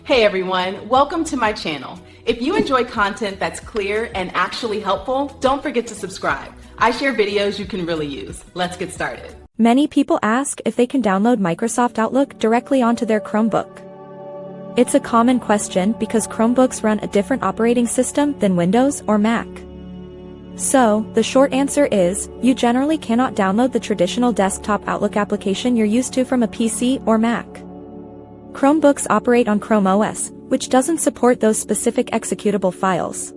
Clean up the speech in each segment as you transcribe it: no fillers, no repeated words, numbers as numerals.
Hey everyone, welcome to my channel. If you enjoy content that's clear and actually helpful, don't forget to subscribe. I share videos you can really use. Let's get started. Many people ask if they can download Microsoft Outlook directly onto their Chromebook. It's a common question because Chromebooks run a different operating system than Windows or Mac. So, the short answer is, you generally cannot download the traditional desktop Outlook application you're used to from a PC or Mac. Chromebooks operate on Chrome OS, which doesn't support those specific executable files.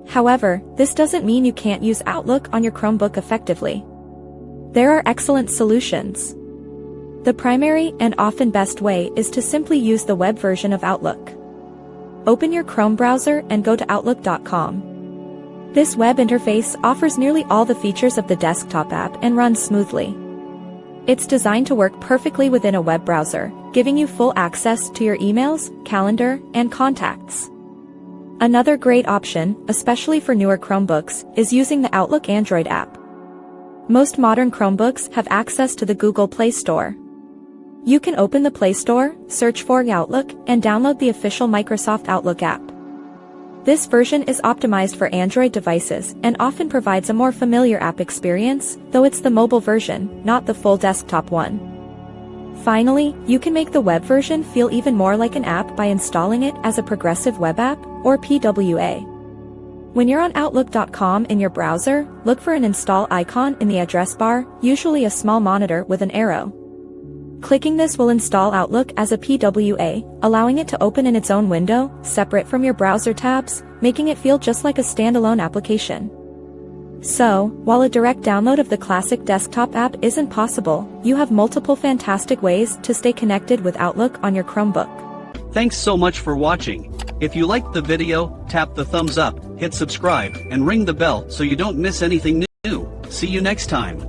However, this doesn't mean you can't use Outlook on your Chromebook effectively. There are excellent solutions. The primary and often best way is to simply use the web version of Outlook. Open your Chrome browser and go to Outlook.com. This web interface offers nearly all the features of the desktop app and runs smoothly. It's designed to work perfectly within a web browser, giving you full access to your emails, calendar, and contacts. Another great option, especially for newer Chromebooks, is using the Outlook Android app. Most modern Chromebooks have access to the Google Play Store. You can open the Play Store, search for Outlook, and download the official Microsoft Outlook app. This version is optimized for Android devices and often provides a more familiar app experience, though it's the mobile version, not the full desktop one. Finally, you can make the web version feel even more like an app by installing it as a progressive web app, or PWA. When you're on Outlook.com in your browser, look for an install icon in the address bar, usually a small monitor with an arrow. Clicking this will install Outlook as a PWA, allowing it to open in its own window, separate from your browser tabs, making it feel just like a standalone application. So, while a direct download of the classic desktop app isn't possible, you have multiple fantastic ways to stay connected with Outlook on your Chromebook. Thanks so much for watching. If you liked the video, tap the thumbs up, hit subscribe, and ring the bell so you don't miss anything new. See you next time.